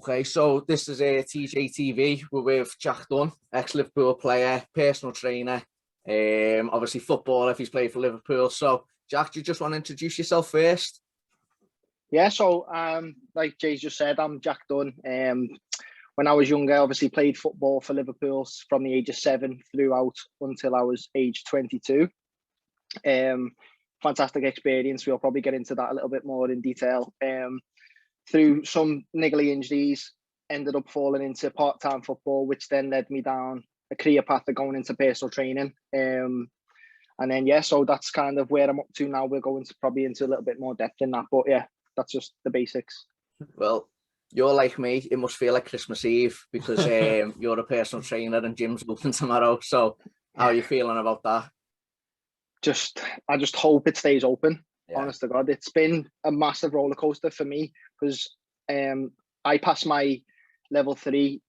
Okay, so this is a TJTV. We're with Jack Dunn, ex-Liverpool player, personal trainer, obviously footballer if he's played for Liverpool. So, Jack, do you just want to introduce yourself first? Yeah, so like Jay's just said, I'm Jack Dunn. When I was younger, I obviously played football for Liverpool from the age of 7 throughout until I was age 22. Fantastic experience. We'll probably get into that a little bit more in detail. Through some niggly injuries, ended up falling into part-time football, which then led me down a career path of going into personal training. And then, yeah, so that's kind of where I'm up to now. We're going to probably into a little bit more depth in that, but yeah, that's just the basics. Well, you're like me. It must feel like Christmas Eve because you're a personal trainer and gym's open tomorrow. So how are you feeling about that? I just hope it stays open. Yeah. Honest to God, it's been a massive roller coaster for me because I passed my level 3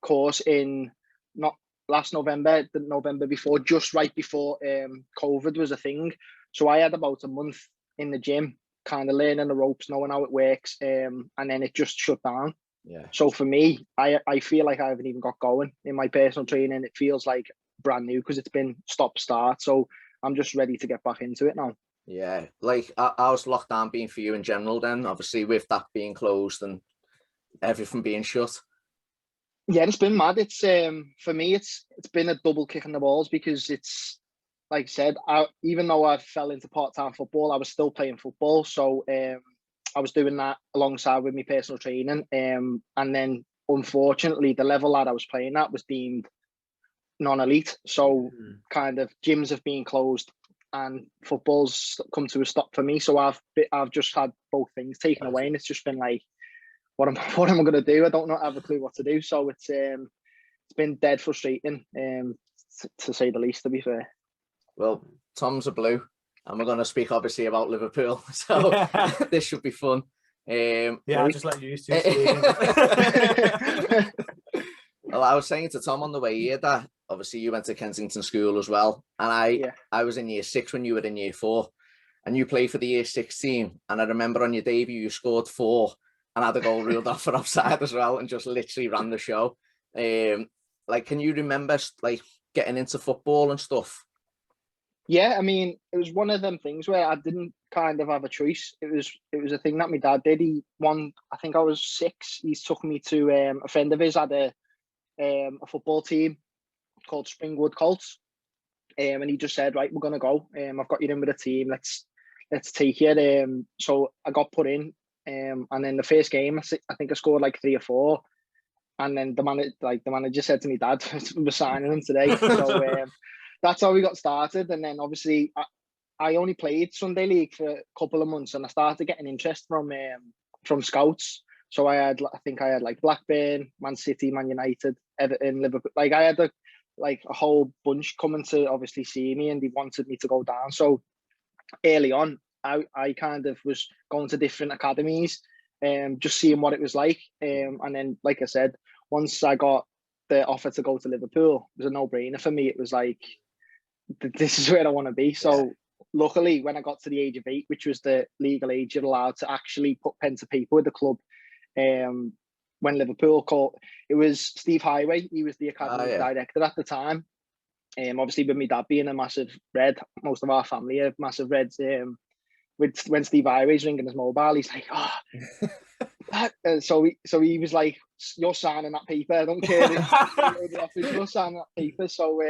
course in not last November, the November before, just right before COVID was a thing. So I had about a month in the gym, kind of learning the ropes, knowing how it works, and then it just shut down. Yeah. So for me, I feel like I haven't even got going in my personal training. It feels like brand new because it's been stop-start. So I'm just ready to get back into it now. Yeah, like how's lockdown been for you in general then? Obviously with that being closed and everything being shut. Yeah, it's been mad. It's for me, it's been a double kick in the balls because it's like I said, even though I fell into part-time football, I was still playing football. So I was doing that alongside with my personal training. And then unfortunately, the level that I was playing at was deemed non-elite. So kind of gyms have been closed and football's come to a stop for me. So I've just had both things taken away, and it's just been like, what am I going to do? I don't have a clue what to do. So it's been dead frustrating, to say the least. To be fair. Well, Tom's a blue, and we're going to speak obviously about Liverpool. So this should be fun. I'll just let you two. Well, I was saying to Tom on the way here that obviously you went to Kensington School as well, and I was in year 6 when you were in year 4, and you played for the year 6 team. And I remember on your debut you scored 4 and had a goal ruled off for offside as well, and just literally ran the show. Like, can you remember like getting into football and stuff? Yeah, I mean, it was one of them things where I didn't kind of have a choice. It was a thing that my dad did. I think I was 6. He took me to a friend of his had a football team called Springwood Colts, and he just said, right, we're gonna go. I've got you in with a team. Let's take it. So I got put in, and then the first game, I think I scored like 3 or 4, and then the manager said to me, Dad, we're signing him today. So that's how we got started. And then obviously I only played Sunday League for a couple of months, and I started getting interest from scouts. So I think I had like Blackburn, Man City, Man United, Everton, Liverpool. Like I had a whole bunch coming to obviously see me, and they wanted me to go down. So early on, I kind of was going to different academies, just seeing what it was like. And then, like I said, once I got the offer to go to Liverpool, it was a no-brainer for me. It was like, this is where I want to be. So luckily, when I got to the age of 8, which was the legal age you're allowed to actually put pen to paper with the club, when Liverpool called, it was Steve Highway. He was the academy director at the time. Obviously, with my dad being a massive Red, most of our family are massive Reds. When Steve Highway's ringing his mobile, he's like, so he was like, you're signing that paper. I don't care if you're signing that paper. So,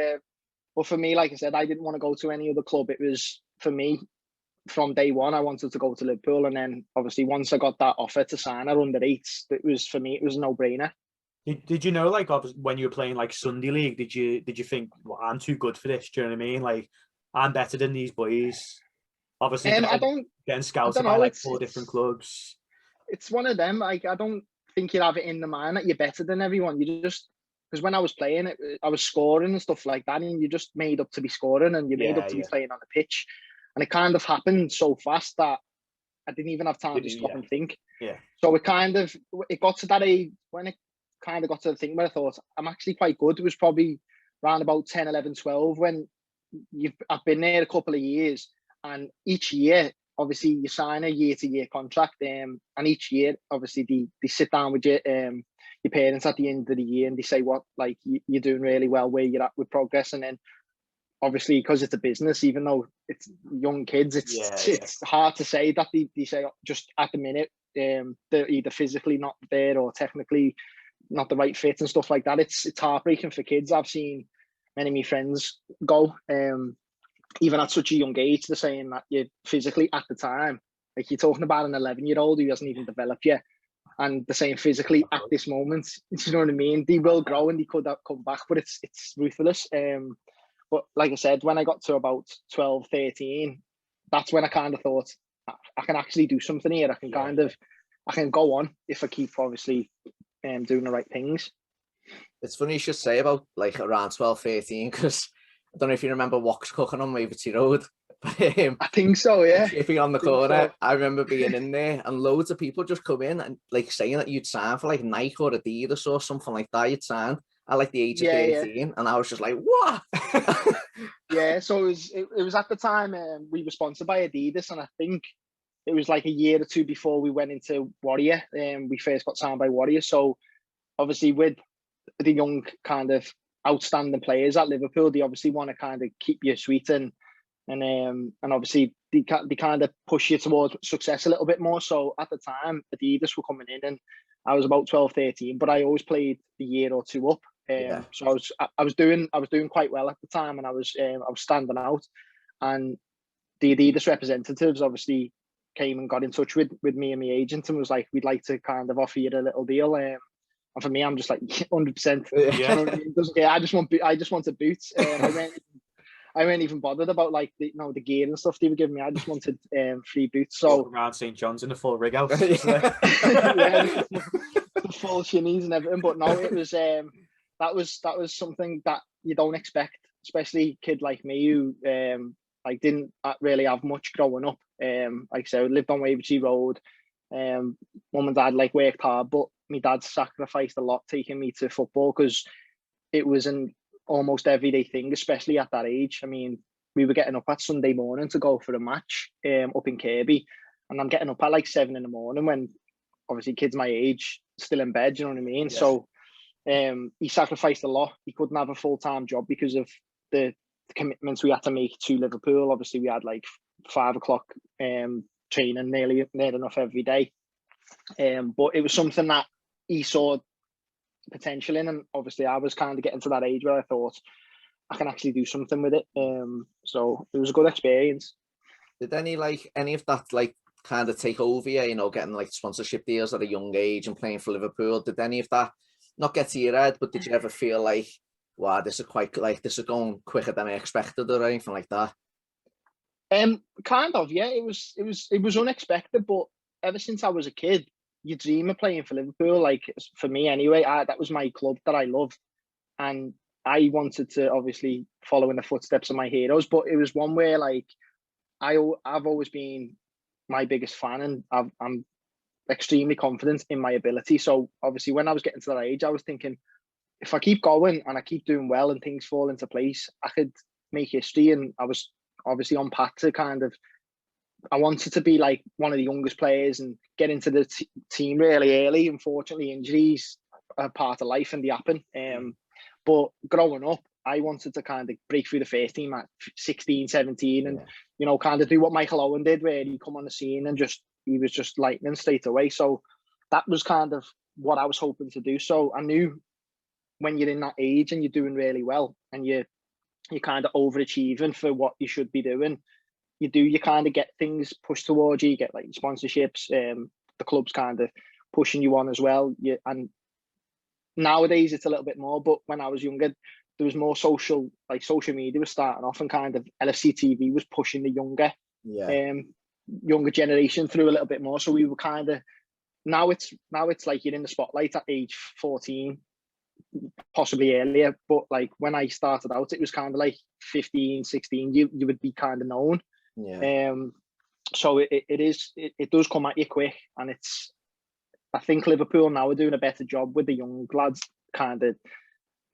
but for me, like I said, I didn't want to go to any other club. It was, for me, from day one, I wanted to go to Liverpool. And then obviously once I got that offer to sign at under 8s, it was, for me, it was a no-brainer. Did you know, like, when you were playing like Sunday League, did you think, well, I'm too good for this? Do you know what I mean? Like, I'm better than these boys. Obviously, getting scouted by like 4 different clubs. It's one of them. Like, I don't think you'd have it in the mind that you're better than everyone. You just, because when I was playing, I was scoring and stuff like that, and you just made up to be scoring, and you made up to be playing on the pitch. And it kind of happened so fast that I didn't even have time to stop and think. Yeah. So it got to that age when it kind of got to the thing where I thought, I'm actually quite good. It was probably around about 10, 11, 12 when I've been there a couple of years, and each year obviously you sign a year-to-year contract, and each year, obviously they sit down with you, your parents at the end of the year, and they say what, like, you're doing really well, where you're at with progress. And then obviously, because it's a business, even though it's young kids, it's hard to say that they say just at the minute they're either physically not there or technically not the right fit and stuff like that. It's heartbreaking for kids. I've seen many of my friends go, even at such a young age. They're saying that you're physically at the time, like you're talking about an 11-year-old who hasn't even developed yet, and the same physically at this moment. You know what I mean? They will grow and they could come back, but it's ruthless. But like I said, when I got to about 12, 13, that's when I kind of thought, I can actually do something here. I can go on if I keep obviously doing the right things. It's funny you should say about like around 12, 13, because I don't know if you remember Woks cooking on Waverty Road. I think so, yeah. Chippy on the corner. So. I remember being in there and loads of people just come in and like saying that you'd sign for like Nike or Adidas or something like that. You'd sign at like the age of 13, and I was just like, what? Yeah, so it was at the time we were sponsored by Adidas, and I think it was like a year or two before we went into Warrior, we first got signed by Warrior. So obviously with the young kind of outstanding players at Liverpool, they obviously want to kind of keep you sweet, and obviously they kind of push you towards success a little bit more. So at the time, Adidas were coming in, and I was about 12, 13, but I always played the year or two up. So I was doing quite well at the time, and I was standing out. And the Adidas representatives obviously came and got in touch with me and my agent and was like, we'd like to kind of offer you a little deal. And for me, I'm just like 100%. Yeah. You know what I mean? I just wanted boots. I weren't even bothered about like the gear and stuff they were giving me. I just wanted free boots. So around St. John's in the full rig out. The full shinies and everything. But no, it was that was something that you don't expect, especially a kid like me who like didn't really have much growing up. Like I said, I lived on Waverty Road. Mum and dad like worked hard, but my dad sacrificed a lot taking me to football because it was an almost everyday thing, especially at that age. I mean, we were getting up at Sunday morning to go for a match up in Kirby, and I'm getting up at like 7 a.m. when obviously kids my age still in bed. You know what I mean? Yeah. So he sacrificed a lot. He couldn't have a full-time job because of the commitments we had to make to Liverpool. Obviously, we had like 5 o'clock training near enough every day. But it was something that he saw potential in, and obviously I was kind of getting to that age where I thought I can actually do something with it. So it was a good experience. Did any of that like kind of take over you, you know, getting like sponsorship deals at a young age and playing for Liverpool? Did any of that not get to your head, but did you ever feel like, wow, this is going quicker than I expected or anything like that? Kind of, yeah. It was unexpected, but ever since I was a kid, you dream of playing for Liverpool. Like for me anyway, that was my club that I loved, and I wanted to obviously follow in the footsteps of my heroes. But it was one where like I've always been my biggest fan, and I'm extremely confident in my ability. So obviously when I was getting to that age, I was thinking, if I keep going and I keep doing well and things fall into place, I could make history. And I was obviously on path to kind of, I wanted to be like one of the youngest players and get into the team really early. Unfortunately, injuries are part of life and they happen. But growing up, I wanted to kind of break through the first team at 16, 17 and, you know, kind of do what Michael Owen did, where he come on the scene and he was just lightning straight away. So that was kind of what I was hoping to do. So I knew when you're in that age and you're doing really well and you're kind of overachieving for what you should be doing, you kind of get things pushed towards you. You get like sponsorships, the club's kind of pushing you on as well. And nowadays it's a little bit more, but when I was younger, there was more social media was starting off, and kind of LFC TV was pushing the younger generation through a little bit more. So we were kind of, now it's like you're in the spotlight at age 14, possibly earlier. But like when I started out, it was kind of like 15, 16, you would be kind of known. So it does come at you quick, and I think Liverpool now are doing a better job with the young lads, kind of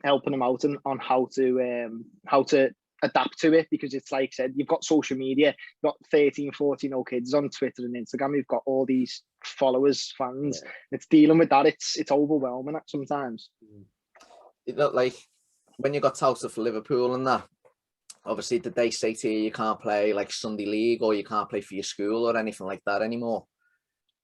helping them out on how to adapt to it, because it's like I said, you've got social media, you've got 13, 14-year-old kids on Twitter and Instagram, you've got all these followers, fans. It's dealing with that. It's overwhelming sometimes. It looked like when you got touted for Liverpool and that, obviously, did they say to you can't play like Sunday League or you can't play for your school or anything like that anymore?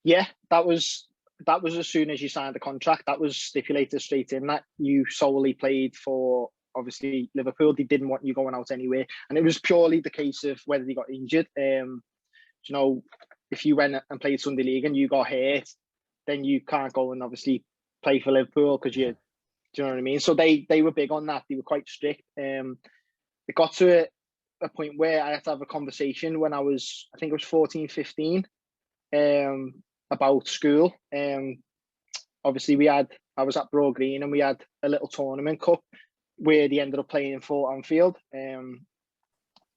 Yeah, that was as soon as you signed the contract. That was stipulated straight in that you solely played for, obviously, Liverpool. They didn't want you going out anywhere, and it was purely the case of whether they got injured. You know, if you went and played Sunday League and you got hurt, then you can't go and obviously play for Liverpool because do you know what I mean? So they were big on that. They were quite strict. It got to a point where I had to have a conversation when I think it was 14, 15, about school. Obviously, I was at Broad Green and we had a little tournament cup where they ended up playing for Anfield, in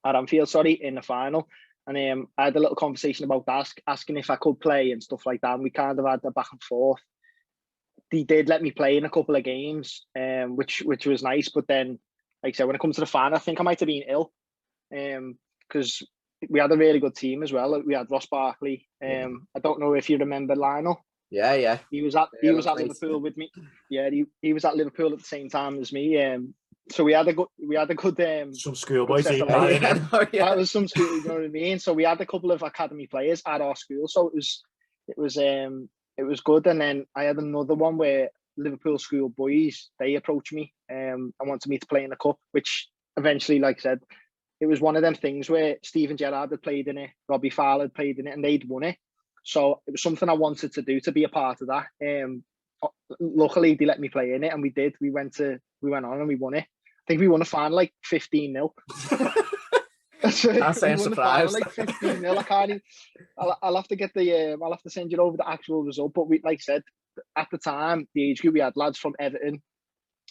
the final. And I had a little conversation about that, asking if I could play and stuff like that. And we kind of had a back and forth. They did let me play in a couple of games, which was nice. But then, like I said, when it comes to the final, I think I might have been ill, because we had a really good team as well. We had Ross Barkley. I don't know if you remember Lionel. Yeah. He was at Liverpool with me. Yeah, he was at Liverpool at the same time as me. So we had a good some schoolboy team. That was some school, you know what I mean? So we had a couple of academy players at our school. So it was good. And then I had another one where Liverpool school boys, they approached me and wanted me to play in the cup, which eventually, like I said, it was one of them things where Steven Gerrard had played in it, Robbie Fowler had played in it, and they'd won it. So it was something I wanted to do, to be a part of that. Luckily, they let me play in it, and we did. We went on and we won it. I think we won the final like 15-0. Can't say I'm surprised. Like 15-0. I can't even, I'll have to get I'll have to send you over the actual result. But we, like I said, at the time, the age group, we had lads from Everton,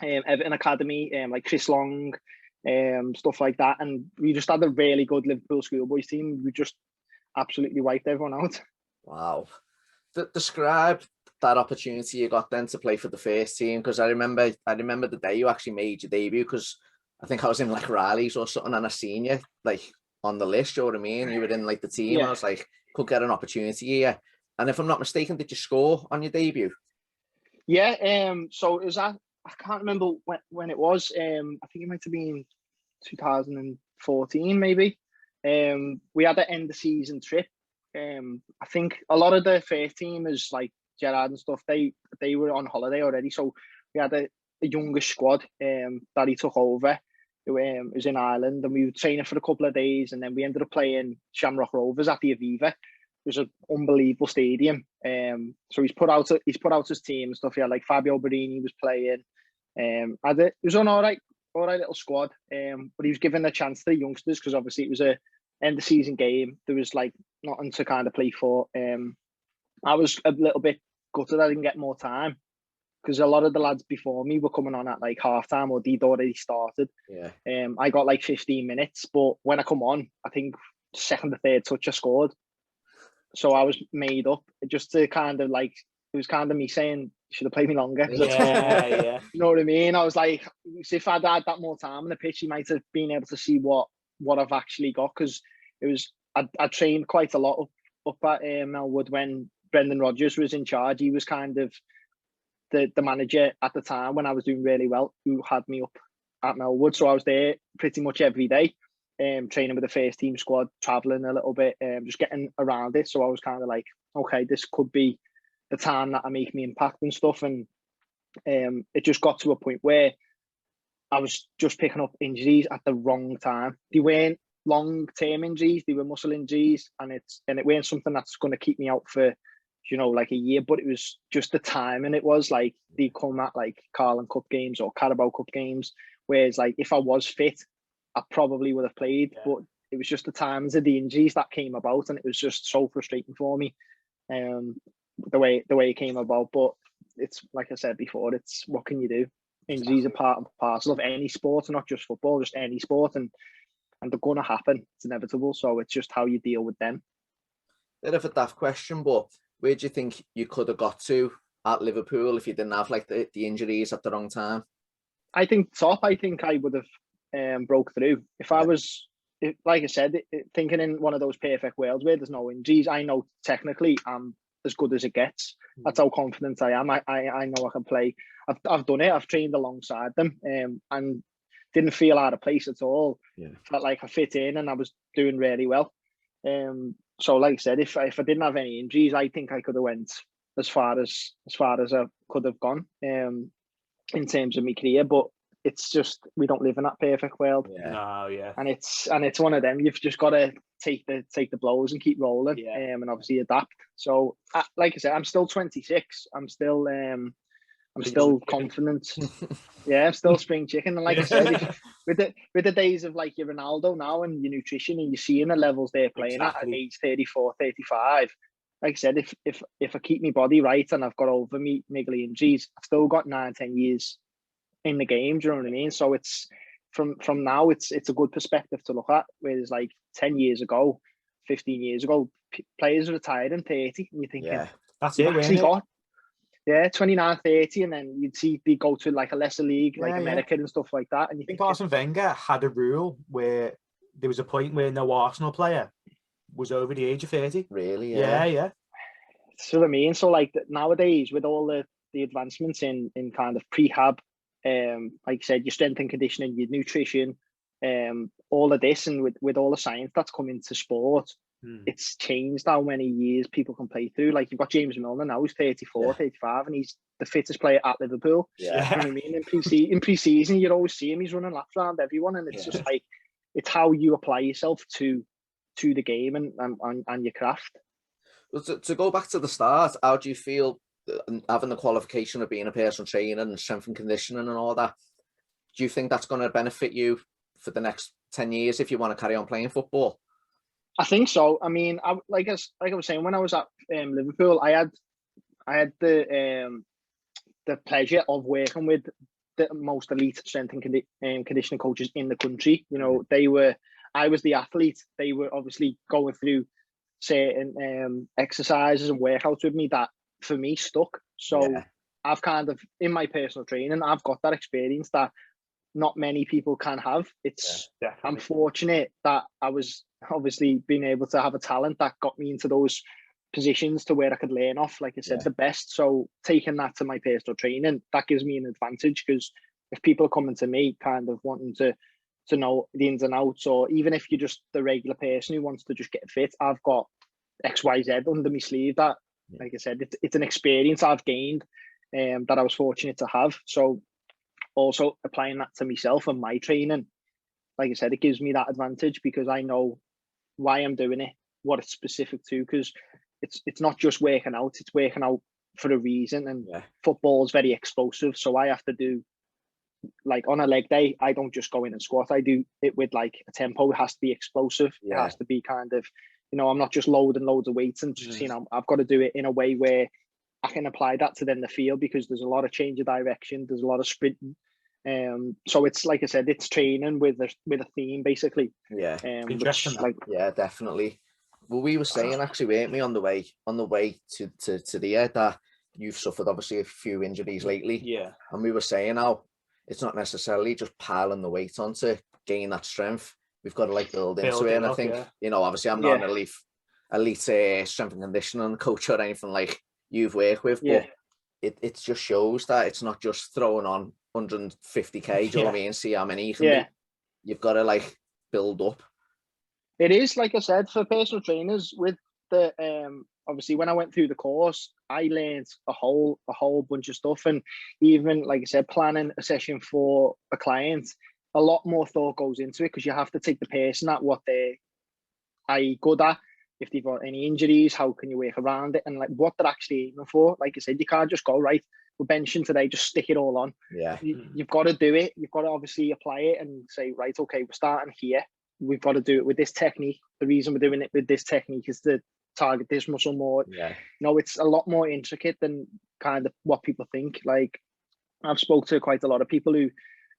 Everton Academy, like Chris Long, stuff like that, and we just had a really good Liverpool schoolboys team. We just absolutely wiped everyone out. Wow. Describe that opportunity you got then to play for the first team, because I remember the day you actually made your debut, because I think I was in like Riley's or something and I seen you like on the list, you know what I mean? You were in like the team. I was like, could get an opportunity here. And if I'm not mistaken, did you score on your debut? Yeah, so it was I can't remember when it was. I think it might have been 2014 maybe. We had an end of season trip. I think a lot of the first team is like Gerrard and stuff, they were on holiday already, so we had a younger squad that he took over. It was in Ireland, and we were training for a couple of days, and then we ended up playing Shamrock Rovers at the Aviva. It was an unbelievable stadium. So he's put out his team and stuff. He had like Fabio Barini was playing. It was an all right little squad. But he was given a chance to the youngsters, because obviously it was a end of season game. There was like nothing to kind of play for. I was a little bit gutted I didn't get more time, because a lot of the lads before me were coming on at like half time, or they'd already started. Yeah. I got like 15 minutes, but when I come on, I think second or third touch I scored. So I was made up just to kind of like, it was kind of me saying, you should have played me longer. Yeah. You know what I mean? I was like, if I'd had that more time on the pitch, you might have been able to see what I've actually got, because it was, I trained quite a lot up at Melwood when Brendan Rodgers was in charge. He was kind of the manager at the time when I was doing really well, who had me up at Melwood. So I was there pretty much every day, training with the first team squad, travelling a little bit, just getting around it. So I was kind of like, okay, this could be the time that I make me impact and stuff. And it just got to a point where I was just picking up injuries at the wrong time. They weren't long-term injuries, they were muscle injuries, and it weren't something that's going to keep me out for, you know, like a year, but it was just the time. And it was like, they come at like Carling Cup games or Carabao Cup games, whereas like if I was fit, I probably would have played, but it was just the times of the injuries that came about, and it was just so frustrating for me, the way it came about. But it's like I said before, it's what can you do? Injuries are part and parcel of any sport, not just football, just any sport, and they're going to happen. It's inevitable. So it's just how you deal with them. Bit of a daft question, but where do you think you could have got to at Liverpool if you didn't have like the injuries at the wrong time? I think top. I think I would have broke through. If I was, like I said, thinking in one of those perfect worlds where there's no injuries, I know technically I'm as good as it gets. That's how confident I am. I know I can play. I've done it. I've trained alongside them, and didn't feel out of place at all. Felt like I fit in and I was doing really well. So like I said, if I didn't have any injuries, I think I could have went as far as I could have gone in terms of my career. But it's just, we don't live in that perfect world. And it's one of them. You've just got to take the blows and keep rolling, and obviously adapt. So like I said, I'm still 26. I'm still confident. I'm still spring chicken. And like I said, with the days of like your Ronaldo now and your nutrition, and you're seeing the levels they're playing at age 34, 35. Like I said, if I keep my body right and I've got over me niggly injuries, I've still got 9-10 years in the game. Do you know what I mean? So it's from now, it's a good perspective to look at. Whereas like 10 years ago, 15 years ago, players retired in 30, and you think, that's it. 29, 30, and then you'd see they go to like a lesser league, like America and stuff like that. And you think Arsene Wenger had a rule where there was a point where no Arsenal player was over the age of 30. Really? Yeah. So what I mean, so like nowadays with all the advancements in kind of prehab, like you said, your strength and conditioning, your nutrition, all of this, and with all the science that's come into sport, it's changed how many years people can play through. Like you've got James Milner now, who's 34, 35, and he's the fittest player at Liverpool. You know what I mean? In pre-season, you'd always see him, he's running laps around everyone, and it's just like, it's how you apply yourself to the game and your craft. Well, to go back to the start, how do you feel having the qualification of being a personal trainer and strength and conditioning and all that? Do you think that's going to benefit you for the next 10 years if you want to carry on playing football? I think so. I mean, like I was saying, when I was at Liverpool, I had the pleasure of working with the most elite strength and conditioning coaches in the country. You know, I was the athlete. They were obviously going through certain exercises and workouts with me that for me stuck. So I've kind of, in my personal training, I've got that experience that not many people can have. I'm fortunate that I was obviously being able to have a talent that got me into those positions to where I could learn off, like I said, the best. So taking that to my personal training, that gives me an advantage, because if people are coming to me kind of wanting to know the ins and outs, or even if you're just the regular person who wants to just get fit, I've got XYZ under my sleeve that, like I said, it's an experience I've gained that I was fortunate to have. So also applying that to myself and my training, like I said, it gives me that advantage because I know why I'm doing it, what it's specific to, because it's not just working out, it's working out for a reason. And football is very explosive, so I have to do, like on a leg day, I don't just go in and squat. I do it with like a tempo. It has to be explosive. It has to be kind of, you know, I'm not just loading loads of weights and just, you know, I've got to do it in a way where I can apply that to then the field, because there's a lot of change of direction, there's a lot of sprinting. So it's, like I said, it's training with a theme basically. Interesting. Definitely. Well, we were saying actually, weren't we, on the way to the that you've suffered obviously a few injuries lately. And we were saying how it's not necessarily just piling the weight on to gain that strength. We've got to like build into it. And I think, you know, obviously I'm not an elite strength and conditioning coach or anything like you've worked with, but it just shows that it's not just throwing on 150k, do you know what I mean? See how many you can do. You've got to like build up. It is, like I said, for personal trainers with the obviously when I went through the course, I learned a whole bunch of stuff. And even, like I said, planning a session for a client, a lot more thought goes into it, because you have to take the person at what they are good at. If they've got any injuries, how can you work around it, and like what they're actually aiming for. Like I said, you can't just go, right, we're benching today, just stick it all on. You've got to do it. You've got to obviously apply it and say, right, okay, we're starting here. We've got to do it with this technique. The reason we're doing it with this technique is to target this muscle more. You know, it's a lot more intricate than kind of what people think. Like, I've spoke to quite a lot of people who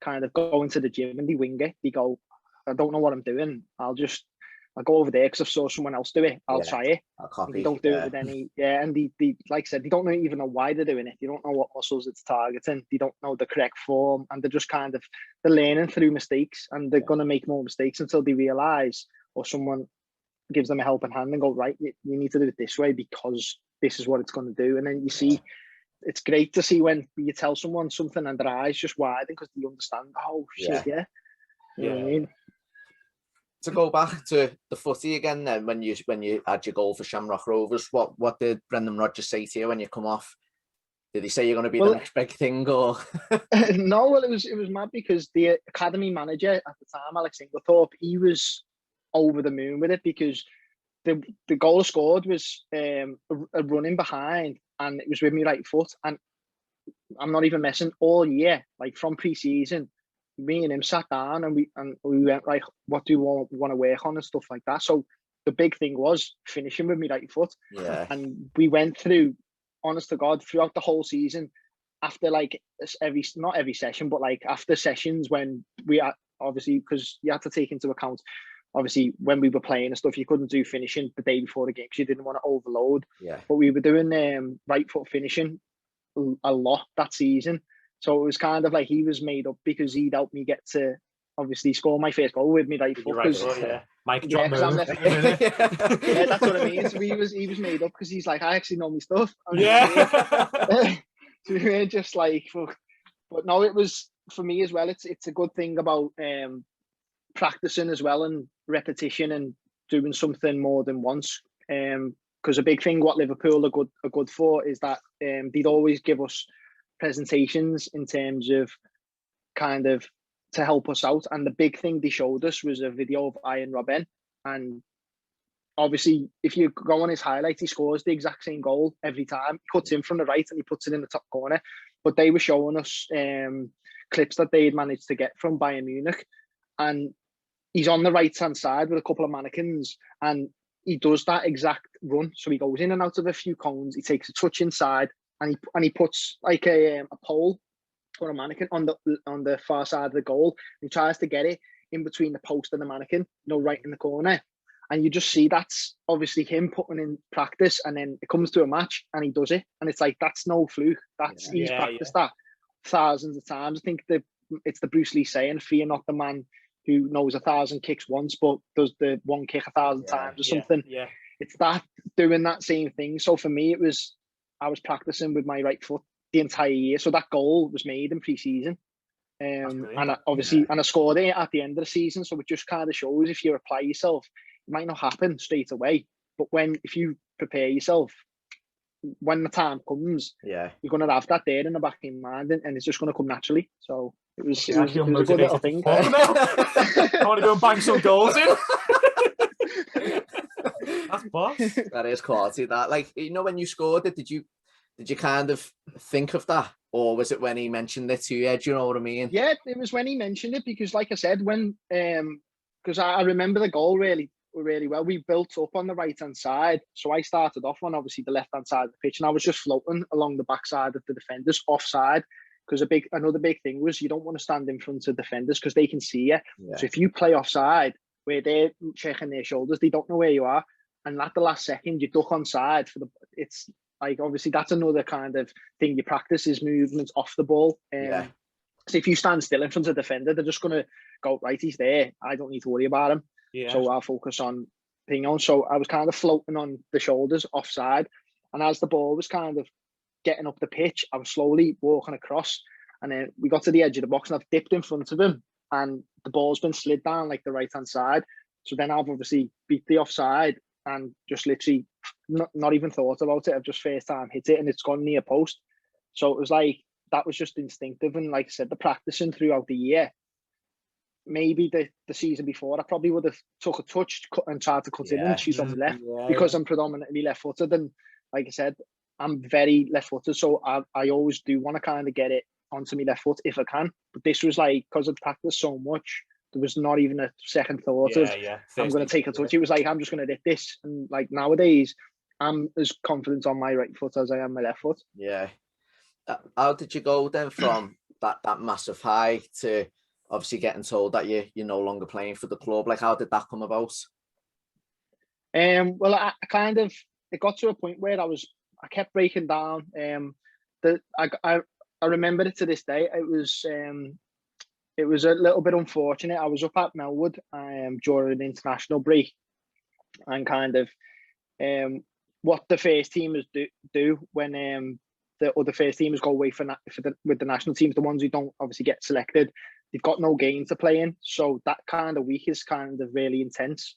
kind of go into the gym and they wing it. They go, I don't know what I'm doing. I'll just I'll go over there because I saw someone else do it. I'll try it. I'll copy. They don't do it with any, and they like I said, they don't even know why they're doing it. They don't know what muscles it's targeting. They don't know the correct form, and they're just they're learning through mistakes, and they're going to make more mistakes until they realise, or someone gives them a helping hand and go, right, you need to do it this way because this is what it's going to do. And then you see, it's great to see when you tell someone something and their eyes just widen because they understand, oh, shit, You know what I mean? To go back to the footy again, then when you had your goal for Shamrock Rovers, what did Brendan Rodgers say to you when you come off? Did he say you're going to be the next big thing, or? No, well, it was mad because the academy manager at the time, Alex Inglethorpe, he was over the moon with it because the goal scored was a running behind, and it was with me right foot, and I'm not even messing, all year, like from pre-season, me and him sat down and we went, like, what do you want to work on and stuff like that. So the big thing was finishing with me right foot. And we went through, honest to God, throughout the whole season, after like not every session, but like after sessions when we had, obviously, because you had to take into account, obviously, when we were playing and stuff, you couldn't do finishing the day before the game because you didn't want to overload. But we were doing right foot finishing a lot that season. So it was kind of like he was made up because he'd helped me get to obviously score my first goal with me right foot. Mike John that's what I mean. So he was made up because he's like, I actually know my stuff. So we were just like, fuck. But no, it was, for me as well, it's a good thing about practicing as well and repetition and doing something more than once. Because a big thing what Liverpool are good for is that they'd always give us presentations in terms of kind of to help us out, and the big thing they showed us was a video of Ian Robben, and obviously if you go on his highlights, he scores the exact same goal every time. He cuts in from the right and he puts it in the top corner, but they were showing us clips that they'd managed to get from Bayern Munich, and he's on the right hand side with a couple of mannequins and he does that exact run. So he goes in and out of a few cones, he takes a touch inside, and he puts like a pole or a mannequin on the far side of the goal. He tries to get it in between the post and the mannequin, right in the corner. And you just see that's obviously him putting in practice, and then it comes to a match and he does it. And it's like, that's no fluke. He's practiced that thousands of times. I think it's the Bruce Lee saying, fear not the man who knows 1,000 kicks once, but does the one kick 1,000 times or something. It's that, doing that same thing. So for me, I was practicing with my right foot the entire year. So that goal was made in pre-season. And I scored it at the end of the season. So it just kind of shows, if you apply yourself, it might not happen straight away. But if you prepare yourself, when the time comes, you're going to have that there in the back of your mind, and it's just going to come naturally. So it was a good little thing. I want to go and bang some goals in. That's boss. That is quality. That, like, when you scored it, did you kind of think of that, or was it when he mentioned it to you? Do you know what I mean? Yeah, it was when he mentioned it, because, like I said, because I remember the goal really well. We built up on the right hand side, so I started off on obviously the left hand side of the pitch, and I was just floating along the back side of the defenders offside. Because another big thing was, you don't want to stand in front of defenders because they can see you. So if you play offside, where they're checking their shoulders, they don't know where you are, and at the last second you duck onside it's like, obviously that's another kind of thing you practice, is movements off the ball. So if you stand still in front of the defender, they're just going to go, right, he's there, I don't need to worry about him. So I'll focus on ping on. So I was kind of floating on the shoulders offside, and as the ball was kind of getting up the pitch, I was slowly walking across, and then we got to the edge of the box, and I've dipped in front of him, and the ball's been slid down like the right hand side. So then I've obviously beat the offside and just literally not even thought about it. I've just first time hit it and it's gone near post. So it was like, that was just instinctive. And like I said, the practicing throughout the year, maybe the season before, I probably would have took a touch and tried to cut in and shoot on the left, because I'm predominantly left footed. And like I said, I'm very left footed. So I always do want to kind of get it onto my left foot if I can. But this was like, because I'd practiced so much, there was not even a second thought of I'm going to take a touch. It was like, I'm just going to hit this. And like nowadays, I'm as confident on my right foot as I am my left foot. Yeah. How did you go then from that massive high to obviously getting told that you're no longer playing for the club? Like, how did that come about? Well, I kind of, it got to a point where I kept breaking down. I remember it to this day. It was a little bit unfortunate. I was up at Melwood during an international break, and kind of what the first teamers do when the other first teamers go away with the national teams, the ones who don't obviously get selected, they've got no game to play in. So that kind of week is kind of really intense.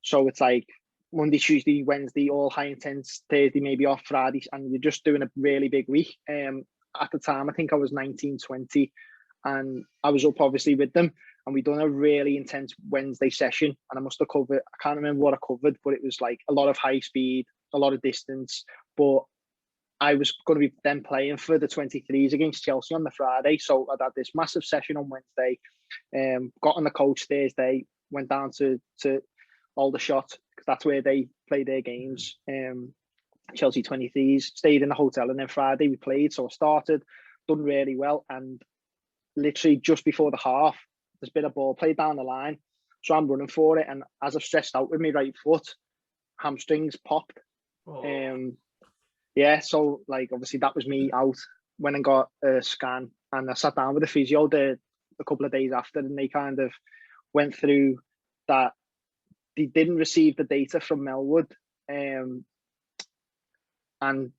So it's like Monday, Tuesday, Wednesday, all high intense, Thursday maybe off, Friday, and you're just doing a really big week. At the time, I think I was 19, 20, and I was up obviously with them, and we'd done a really intense Wednesday session, and I must have covered, I can't remember what I covered, but it was like a lot of high speed, a lot of distance, but I was going to be then playing for the 23s against Chelsea on the Friday. So I had this massive session on Wednesday, got on the coach Thursday, went down to Aldershot, because that's where they play their games, Chelsea 23s, stayed in the hotel, and then Friday we played. So I started, done really well, and literally just before the half, there's been a ball played down the line. So I'm running for it, and as I've stretched out with my right foot, hamstrings popped. Yeah, so like obviously that was me out. Went and got a scan, and I sat down with the physio a couple of days after, and they kind of went through that they didn't receive the data from Melwood, and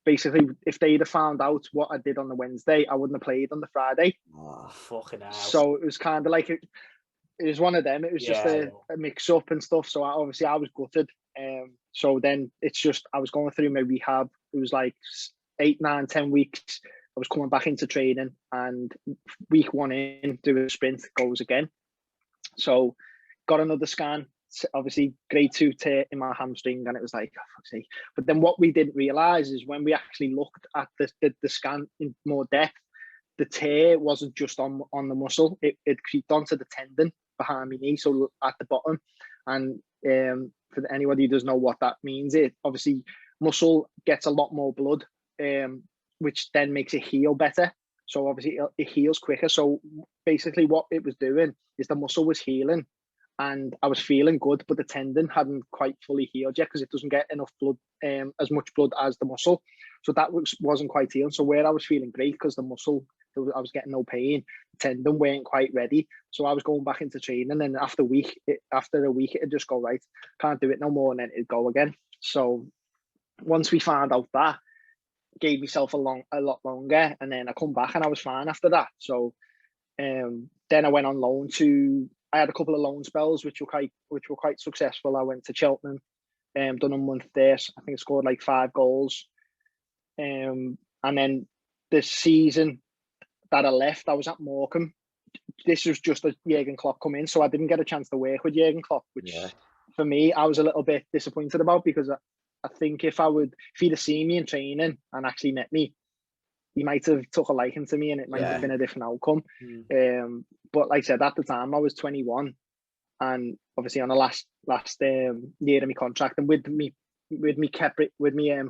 basically if they'd have found out what I did on the Wednesday, I wouldn't have played on the Friday. Oh, fucking hell. So it was kind of like it was one of them. It was just a mix up and stuff. So I was gutted. So then it's just, I was going through my rehab. It was like 8, 9, 10 weeks. I was coming back into training, and week 1 in, do a sprint, goes again. So got another scan, obviously grade 2 tear in my hamstring, and it was like, oh, fuck's sake. But then what we didn't realise is when we actually looked at the scan in more depth, the tear wasn't just on the muscle, it creeped onto the tendon behind my knee, so at the bottom. And for anybody who doesn't know what that means, it obviously muscle gets a lot more blood, which then makes it heal better. So obviously it heals quicker. So basically what it was doing is the muscle was healing, and I was feeling good, but the tendon hadn't quite fully healed yet, because it doesn't get enough blood, as much blood as the muscle. So that wasn't quite healed. So where I was feeling great, because the muscle, I was getting no pain, the tendon weren't quite ready. So I was going back into training, and after a week, it'd just go, right, can't do it no more, and then it'd go again. So once we found out that, gave myself a lot longer, and then I come back and I was fine after that. So then I went on loan I had a couple of loan spells which were quite successful. I went to Cheltenham, done a month there. I think I scored like 5 goals. And then this season that I left, I was at Morecambe. This was just as Jurgen Klopp come in, so I didn't get a chance to work with Jurgen Klopp, which for me, I was a little bit disappointed about, because I think if he'd have seen me in training and actually met me, he might have took a liking to me, and it might have been a different outcome. But like I said, at the time I was 21, and obviously on the last year of my contract, and with me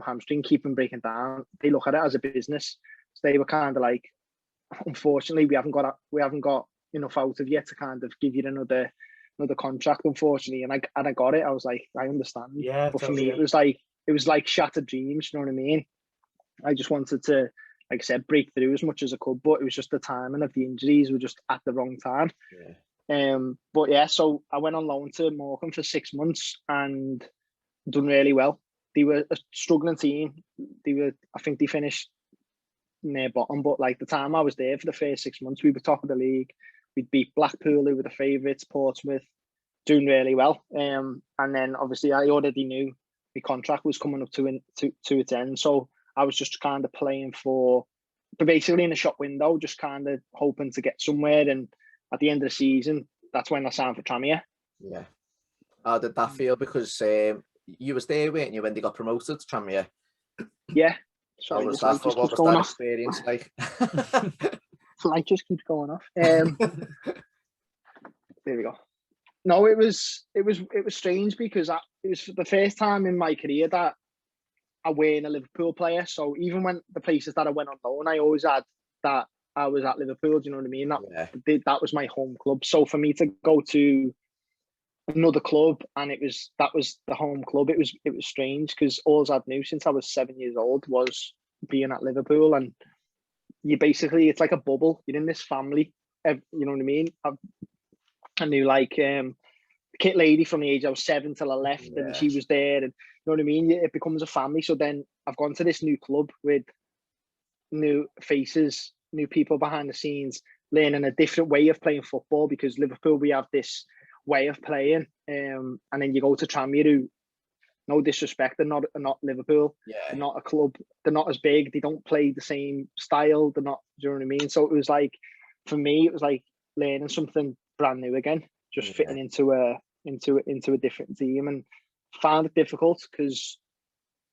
hamstring keeping breaking down, they look at it as a business. So they were kind of like, unfortunately, we haven't got enough out of you to kind of give you another contract, unfortunately. And I got it. I was like, I understand. Yeah. But totally. For me, it was like shattered dreams. You know what I mean? I just wanted to, like I said, break through as much as I could, but it was just the timing of the injuries were just at the wrong time. But yeah, so I went on loan to Morecambe for 6 months and done really well. They were a struggling team. I think they finished near bottom, but like the time I was there for the first 6 months, we were top of the league. We'd beat Blackpool, who were the favourites, Portsmouth, doing really well. And then obviously I already knew my contract was coming up to its end, so I was just kind of playing but basically in a shop window, just kind of hoping to get somewhere. And at the end of the season, that's when I signed for Tranmere. Yeah. How did that feel? Because you was there, weren't you, when they got promoted to Tranmere? Yeah. Sorry, what was that experience like? Light just keeps going off. There we go. No, it was strange, because it was the first time in my career that I weren't a Liverpool player. So even when the places that I went on loan, I always had that I was at Liverpool. Do you know what I mean? That was my home club. So for me to go to another club, and that was the home club. It was strange because all I'd knew since I was 7 years old was being at Liverpool, and you basically, it's like a bubble. You're in this family, you know what I mean? I knew like kit lady from the age I was 7 till I left, and she was there, and you know what I mean? It becomes a family. So then I've gone to this new club with new faces, new people behind the scenes, learning a different way of playing football, because Liverpool, we have this way of playing, and then you go to Tranmere, who, no disrespect, they're not Liverpool, they're not a club, they're not as big, they don't play the same style, they're not, do you know what I mean? So it was like, for me, it was like learning something brand new again, just fitting into a different team, and found it difficult because,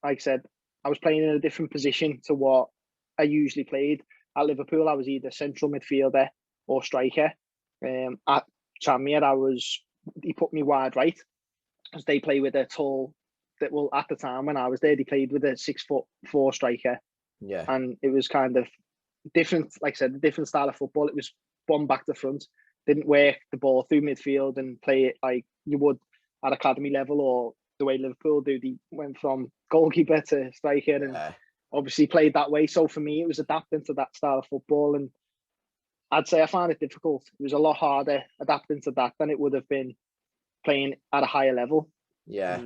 like I said, I was playing in a different position to what I usually played. At Liverpool, I was either central midfielder or striker. At Tranmere, he put me wide right, because they play with a tall, at the time when I was there, they played with a 6'4" striker. Yeah. And it was kind of different, like I said, a different style of football. It was one back to front, didn't work the ball through midfield and play it like you would at academy level, or the way Liverpool do. They went from goalkeeper to striker, and obviously played that way. So for me, it was adapting to that style of football, and I'd say I found it difficult. It was a lot harder adapting to that than it would have been playing at a higher level. Yeah.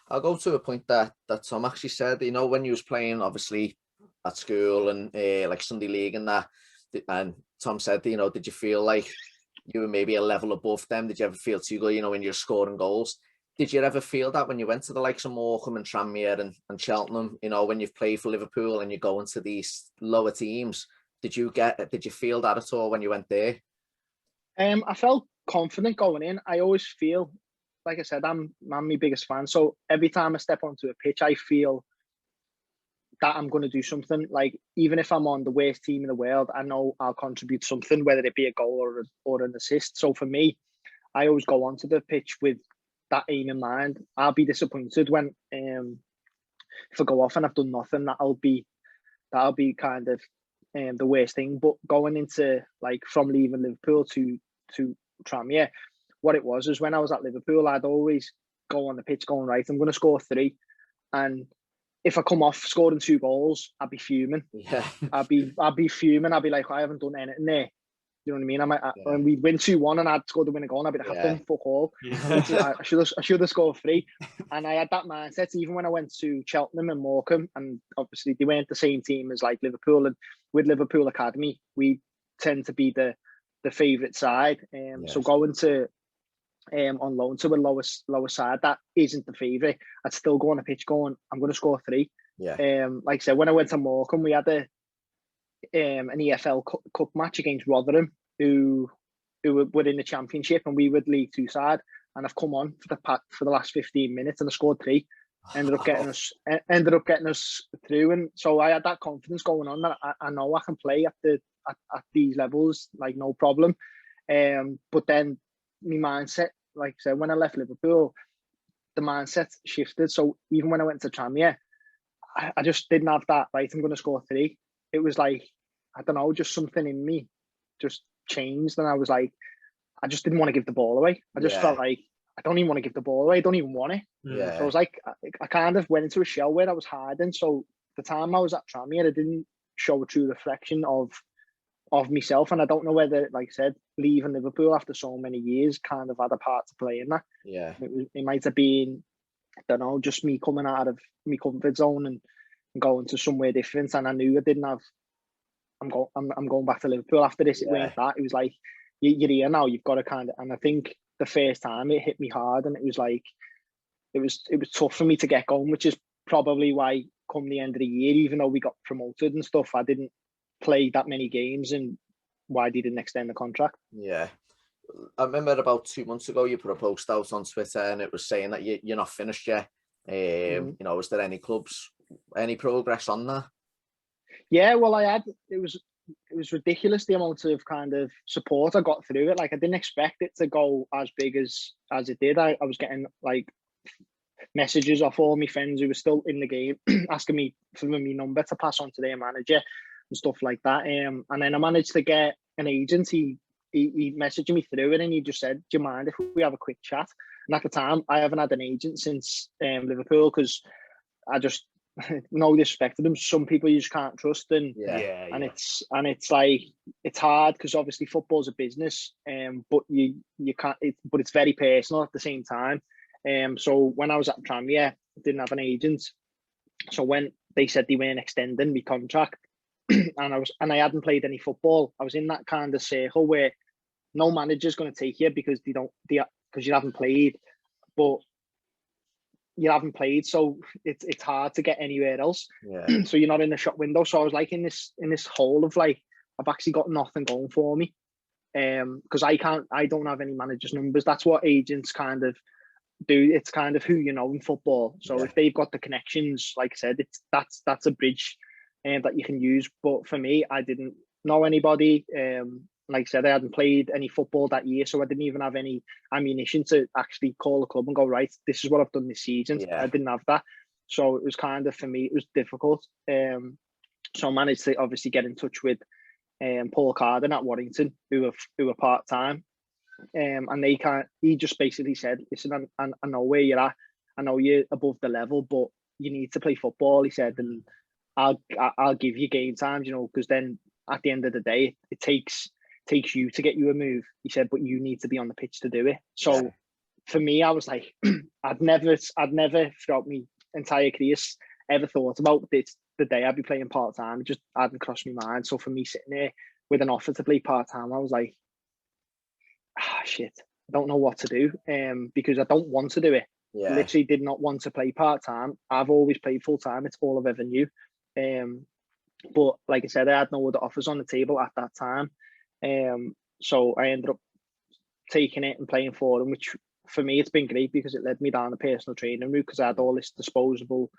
I'll go to a point that Tom actually said, you know, when you was playing, obviously, at school and like Sunday League and that, and Tom said, you know, did you feel like you were maybe a level above them? Did you ever feel too good, you know, when you're scoring goals? Did you ever feel that when you went to the likes of Morecambe and Tranmere and Cheltenham, you know, when you've played for Liverpool and you go into these lower teams, did you feel that at all when you went there? I felt confident going in. I always feel, like I said, I'm my biggest fan. So every time I step onto a pitch, I feel that I'm going to do something. Like, even if I'm on the worst team in the world, I know I'll contribute something, whether it be a goal or an assist. So for me, I always go onto the pitch with that aim in mind. I'll be disappointed when if I go off and I've done nothing. That'll be kind of the worst thing. But going into, like, from leaving Liverpool to Tranmere, what it was is, when I was at Liverpool, I'd always go on the pitch going, right, I'm going to score 3, and if I come off scoring 2 goals, I'd be fuming. Yeah, I'd be fuming. I'd be like, I haven't done anything there. You know what I mean? When we'd win 2-1 and I'd score the winning goal, and I'd be like, I've done fuck all. I should have scored 3. And I had that mindset even when I went to Cheltenham and Morecambe, and obviously they weren't the same team as like Liverpool. And with Liverpool Academy, we tend to be the favourite side. So going to on loan to a lower side that isn't the favourite, I'd still go on the pitch going, I'm going to score 3. Yeah. Like I said, when I went to Morecambe, we had an EFL Cup match against Rotherham, who were in the Championship, and we were League 2 side. And I've come on for the last 15 minutes, and I scored 3. Ended up getting us through, and so I had that confidence going on that I know I can play at these levels, like, no problem. But then my mindset, like I said, when I left Liverpool, the mindset shifted. So even when I went to Tranmere, I just didn't have that, right, I'm going to score 3. It was like, I don't know, just something in me just changed. And I was like, I just didn't want to give the ball away. I just felt like, I don't even want to give the ball away. I don't even want it. Yeah. So I was like, I kind of went into a shell where I was hiding. So the time I was at Tranmere, I didn't show a true reflection of myself. And I don't know whether, like I said, leaving Liverpool after so many years kind of had a part to play in that. Yeah. It might have been, I don't know, just me coming out of my comfort zone and going to somewhere different. And I knew I didn't have, I'm going back to Liverpool after this. It weren't that. It was like, you're here now, you've got to kind of, and I think the first time it hit me hard, and it was like, it was tough for me to get going, which is probably why come the end of the year, even though we got promoted and stuff, I didn't play that many games, and why they didn't extend the contract. Yeah. I remember about 2 months ago, you put a post out on Twitter, and it was saying that you're not finished yet. You know, was there any clubs, any progress on that? Yeah, well, I had. It was ridiculous, the amount of kind of support I got through it. Like, I didn't expect it to go as big as it did. I was getting like messages off all my friends who were still in the game asking me for my number to pass on to their manager and stuff like that. And then I managed to get an agent. He he messaged me through it, and he just said, "Do you mind if we have a quick chat?" And at the time, I haven't had an agent since Liverpool, because I just, no disrespect to them, some people you just can't trust, and it's like, it's hard because obviously football's a business, but you can't. But it's very personal at the same time. So when I was at Tranmere, I didn't have an agent. So when they said they weren't extending my contract, and I hadn't played any football, I was in that kind of circle where no manager's going to take you because because you haven't played, but you haven't played, so it's hard to get anywhere else. Yeah. So you're not in the shop window. So I was like in this hole of like, I've actually got nothing going for me, because I don't have any managers' numbers. That's what agents kind of do. It's kind of who you know in football. So if they've got the connections, like I said, that's a bridge that you can use. But for me, I didn't know anybody. Like I said, I hadn't played any football that year, so I didn't even have any ammunition to actually call the club and go, right, this is what I've done this season. I didn't have that. So it was kind of, for me, it was difficult. So I managed to obviously get in touch with Paul Carden at Warrington, who were part-time. And he just basically said, listen, I know where you're at. I know you're above the level, but you need to play football, he said, and I'll give you game times, because then at the end of the day, it takes you to get you a move, he said, but you need to be on the pitch to do it. So for me, I was like, I'd never throughout my entire career ever thought about this, the day I'd be playing part-time. It just hadn't crossed my mind. So for me, sitting there with an offer to play part-time, I was like, shit, I don't know what to do, because I don't want to do it. I literally did not want to play part-time. I've always played full-time. It's all I've ever knew. But like I said, I had no other offers on the table at that time. So I ended up taking it and playing for them, which for me, it's been great because it led me down the personal training route, because I had all this disposable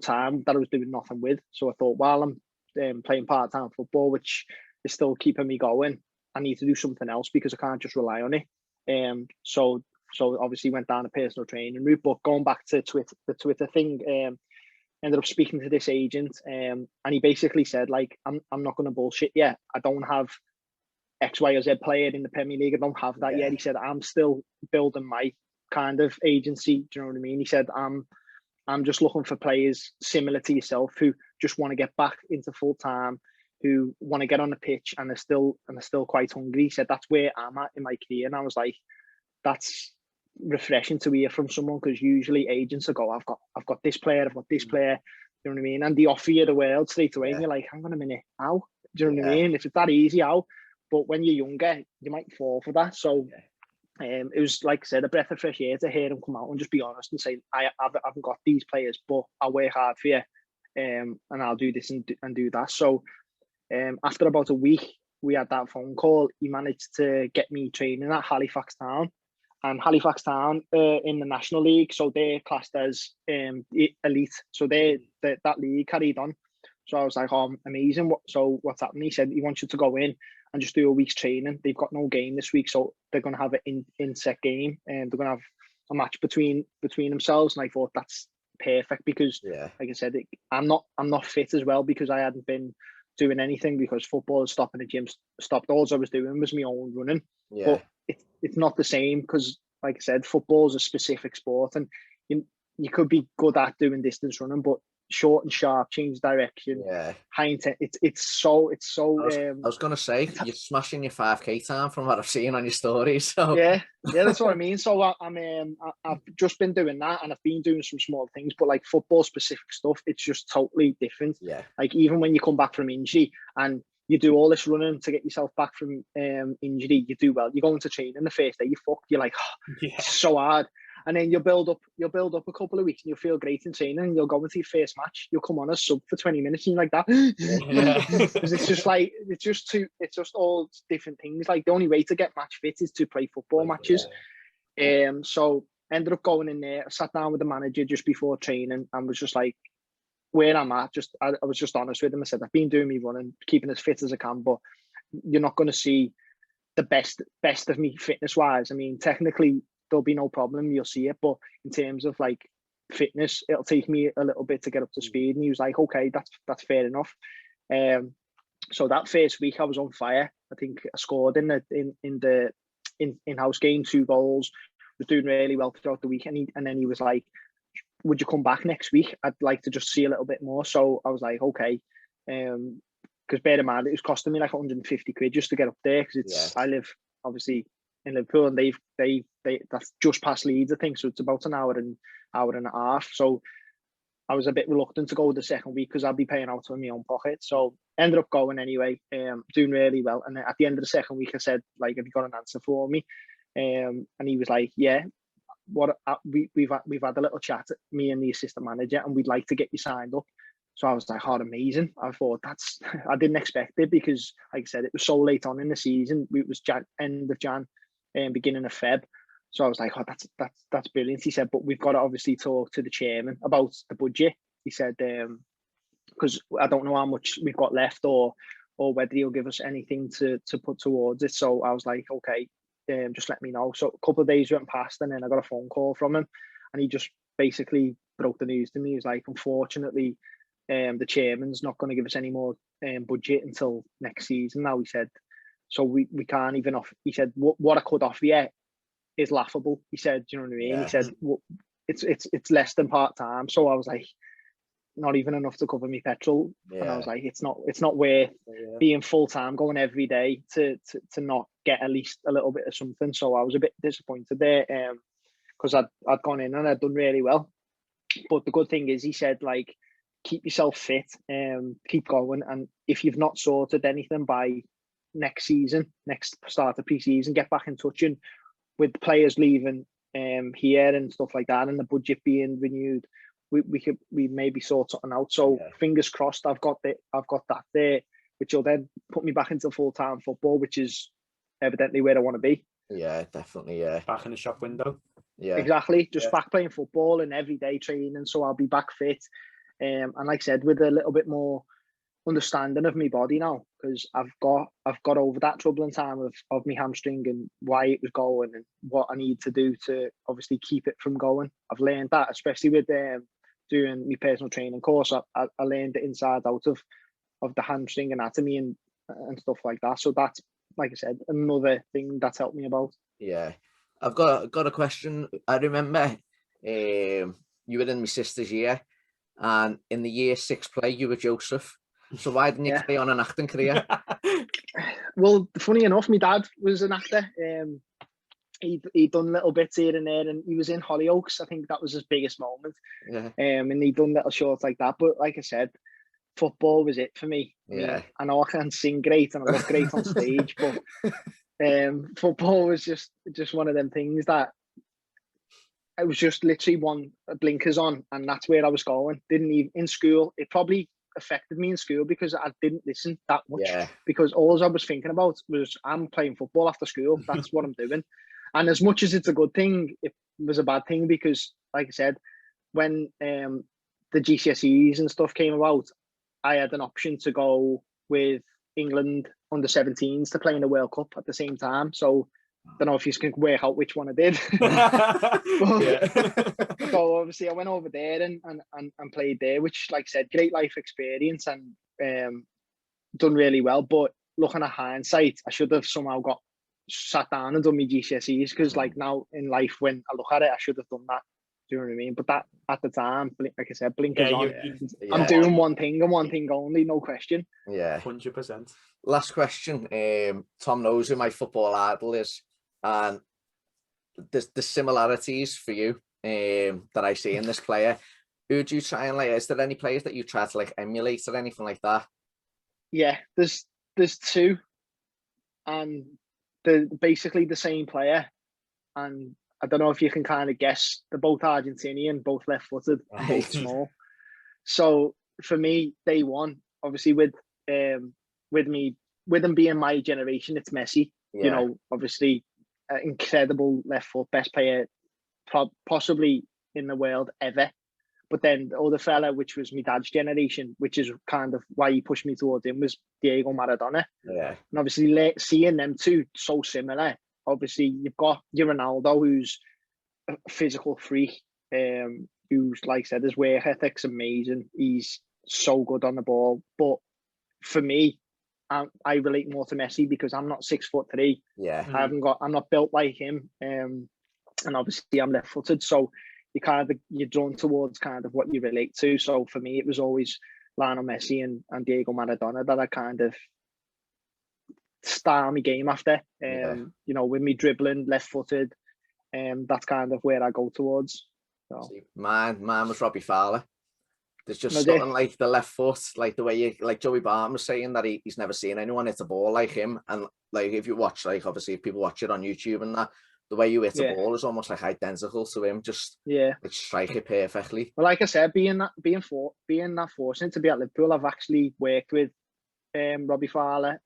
time that I was doing nothing with. So I thought, while I'm playing part-time football, which is still keeping me going, I need to do something else because I can't just rely on it. So obviously went down a personal training route. But going back to the Twitter thing, ended up speaking to this agent, and he basically said, like, I'm not going to bullshit you. I don't have X, Y, or Z player in the Premier League. I don't have that yet. He said, I'm still building my kind of agency. Do you know what I mean? He said, I'm just looking for players similar to yourself who just want to get back into full time, who want to get on the pitch and they're still quite hungry. He said, that's where I'm at in my career. And I was like, that's refreshing to hear from someone, because usually agents will go, I've got this player, I've got this player. You know what I mean? And they offer you the world straight away, and you're like, hang on a minute, how? Do you know what I mean? If it's that easy, how? But when you're younger, you might fall for that. So it was, like I said, a breath of fresh air to hear him come out and just be honest and say, I haven't got these players, but I'll work hard for you, and I'll do this and do that. So after about a week, we had that phone call. He managed to get me training at Halifax Town. And Halifax Town in the National League, so they're classed as elite. So that league carried on. So I was like, oh, amazing. So what's happening? He said he wants you to go in and just do a week's training. They've got no game this week, so they're going to have an inset game, and they're going to have a match between themselves. And I thought that's perfect because, like I said, I'm not fit as well because I hadn't been doing anything because football is stopping, the gym stopped. All I was doing was my own running. But it's not the same because, like I said, football is a specific sport, and you could be good at doing distance running, but short and sharp, change direction, high intent. It's so. I was gonna say you're smashing your 5K time from what I've seen on your stories. So yeah, that's what I mean. So I've just been doing that, and I've been doing some small things, but like football specific stuff, it's just totally different. Yeah, like even when you come back from injury and you do all this running to get yourself back from injury, you do well. You go into training the first day, you're fucked. You're like, it's so hard. And then you'll build up a couple of weeks and you'll feel great in training and you'll go into your first match. You'll come on a sub for 20 minutes and you're like that. Because it's just all different things. Like the only way to get match fit is to play football matches. So ended up going in there. I sat down with the manager just before training and was just like, where I'm at, I was just honest with him. I said, I've been doing me running, keeping as fit as I can, but you're not going to see the best of me fitness wise. I mean, technically there'll be no problem, you'll see it, but in terms of like fitness, it'll take me a little bit to get up to speed. And he was like, okay, that's fair enough. So that first week I was on fire. I think I scored in the in-house game, 2 goals. Was doing really well throughout the week, and then he was like, "Would you come back next week? I'd like to just see a little bit more." So I was like, "Okay," because bear in mind it was costing me like 150 quid just to get up there, because I live obviously in Liverpool, and they that's just past Leeds, I think, so it's about an hour and a half. So I was a bit reluctant to go the second week because I'd be paying out of my own pocket. So ended up going anyway, doing really well. And at the end of the second week, I said, like, "Have you got an answer for me?" And he was like, "Yeah, we've had a little chat, me and the assistant manager, and we'd like to get you signed up." So I was like, "Oh, amazing." I thought I didn't expect it, because like I said, it was so late on in the season. It was end of Jan and beginning of Feb. So I was like, "Oh, that's brilliant." He said, "But we've got to obviously talk to the chairman about the budget." He said, because I don't know how much we've got left, or whether he'll give us anything to put towards it. So I was like, "Okay, just let me know." So a couple of days went past, and then I got a phone call from him, and he just basically broke the news to me. He was like, "Unfortunately, the chairman's not going to give us any more budget until next season now." He said, "So we can't even offer." He said, what I could offer you is laughable." He said, "Do you know what I mean?" Yeah. He said, "Well, it's less than part-time." So I was like, not even enough to cover me petrol. Yeah. And I was like, it's not worth being full-time, going every day to not get at least a little bit of something. So I was a bit disappointed there, because I'd gone in and I'd done really well. But the good thing is, he said, like, keep yourself fit, keep going, and if you've not sorted anything by next start of pre-season, get back in touch. And with players leaving here and stuff like that, and the budget being renewed, we maybe sort something out. So fingers crossed, I've got that there, which will then put me back into full-time football, which is evidently where I want to be. Yeah, definitely. Yeah, back in the shop window. Yeah, exactly. Just back playing football and everyday training, so I'll be back fit. And like I said, with a little bit more understanding of my body now, because I've got over that troubling time of my hamstring and why it was going and what I need to do to obviously keep it from going. I've learned that, especially with doing my personal training course. I learned the inside out of the hamstring anatomy and stuff like that. So that's, like I said, another thing that's helped me about. Yeah, I've got a question. I remember you were in my sister's year, and in the year 6 play you were Joseph. So why didn't you play on an acting career? Well, funny enough, my dad was an actor. He'd done little bits here and there, and he was in Hollyoaks. I think that was his biggest moment. Yeah. And he'd done little shorts like that. But like I said, football was it for me. Yeah. I know I can sing great and I look great on stage, but football was just one of them things that I was just literally one blinkers on, and that's where I was going. Didn't even in school. It probably affected me in school because I didn't listen that much, because all I was thinking about was, I'm playing football after school. That's what I'm doing. And as much as it's a good thing, it was a bad thing, because like I said, when the GCSEs and stuff came about, I had an option to go with England under 17s to play in the World Cup at the same time. So I don't know if you can work out which one I did. So obviously I went over there and played there, which, like I said, great life experience, and done really well. But looking at hindsight, I should have somehow got sat down and done my GCSEs, because like now in life, when I look at it, I should have done that. Do you know what I mean? But that at the time, like I said, blinkers on. I'm doing one thing and one thing only, no question. Yeah, 100%. Last question. Tom knows who my football idol is, and the similarities for you that I see in this player. Who do you try and like? Is there any players that you try to like emulate or anything like that? Yeah, there's 2, and they're basically the same player, and I don't know if you can kind of guess. They're both Argentinian, both left-footed, both small. So for me, day one, obviously with them being my generation, it's Messi. You know, obviously, incredible left foot, best player possibly in the world ever. But then the other fella, which was my dad's generation, which is kind of why he pushed me towards him, was Diego Maradona. Yeah. And obviously seeing them two so similar. Obviously, you've got your Ronaldo, who's a physical freak, who's, like I said, his work ethic's amazing. He's so good on the ball. But for me, I relate more to Messi because I'm not 6'3". Yeah. I'm not built like him. And obviously I'm left-footed, so you're drawn towards kind of what you relate to. So for me, it was always Lionel Messi and Diego Maradona that I kind of style my game after. You know, with me dribbling, left-footed, that's kind of where I go towards. So. See, mine was Robbie Fowler. There's just something like the left foot, like the way like Joey Barton was saying that he's never seen anyone hit a ball like him. And like if you watch, like obviously if people watch it on YouTube and that, the way you hit a ball is almost like identical to him. Just like strike it perfectly. Well, like I said, being that fortunate to be at Liverpool, I've actually worked with Robbie Fowler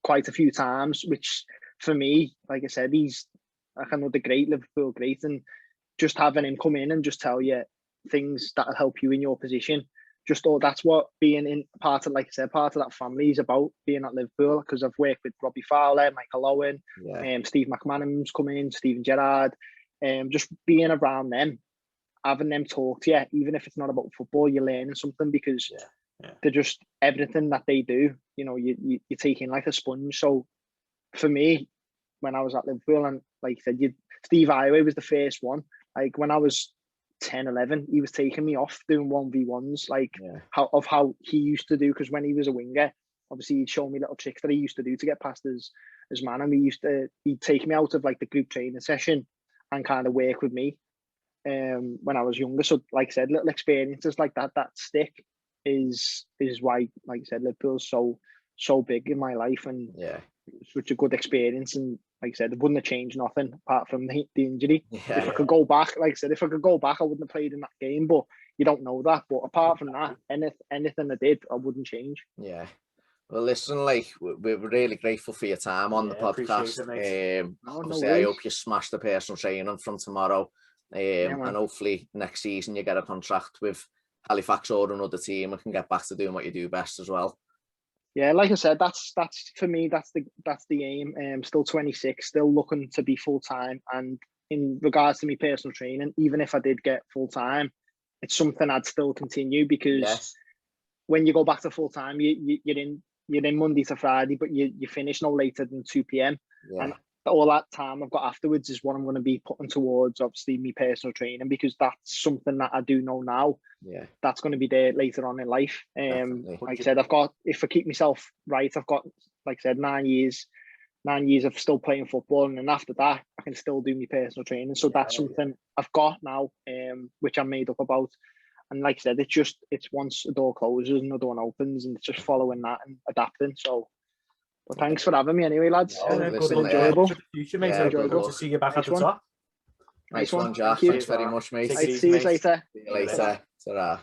quite a few times, which for me, like I said, he's like another great Liverpool great, and just having him come in and just tell you things that'll help you in your position. That's what being in part of, like I said, part of that family is about, being at Liverpool, because I've worked with Robbie Fowler, Michael Owen, Steve McManaman's come in, Steven Gerrard, just being around them, having them talk to you, even if it's not about football, you're learning something, because they're just, everything that they do, you know, you take in like a sponge. So for me, when I was at Liverpool, and like I said, Steve Ioway was the first one. Like when I was 10, 11, he was taking me off doing 1v1s, like how he used to do, because when he was a winger, obviously he'd show me little tricks that he used to do to get past his man, and he'd take me out of like the group training session and kind of work with me when I was younger. So like I said, little experiences like that stick is why, like I said, Liverpool's so big in my life, and such a good experience. And like I said, it wouldn't have changed nothing apart from the injury. If I could go back, like I said, I wouldn't have played in that game, but you don't know that. But apart from that, anything I did, I wouldn't change. Yeah. Well, listen, like, we're really grateful for your time on the podcast. Obviously, I hope you smash the personal training from tomorrow. And hopefully next season you get a contract with Halifax or another team and can get back to doing what you do best as well. Yeah, like I said, that's for me, that's the aim. Still 26, still looking to be full time. And in regards to me personal training, even if I did get full time, it's something I'd still continue, because when you go back to full time, you're in Monday to Friday, but you finish no later than 2 p.m. And all that time I've got afterwards is what I'm going to be putting towards, obviously, me personal training, because that's something that I do know now. That's going to be there later on in life. Like I said, if I keep myself right, I've got, like I said, 9 years of still playing football, and then after that I can still do my personal training. So that's something I've got now, which I'm made up about. And like I said, it's once a door closes, another one opens, and it's just following that and adapting. So, but thanks for having me anyway, lads. It's been enjoyable. Future, mate. Good to see you back at the top. Nice one, Jack. Thanks very much, mate. See you later. See you later. Ta-ra.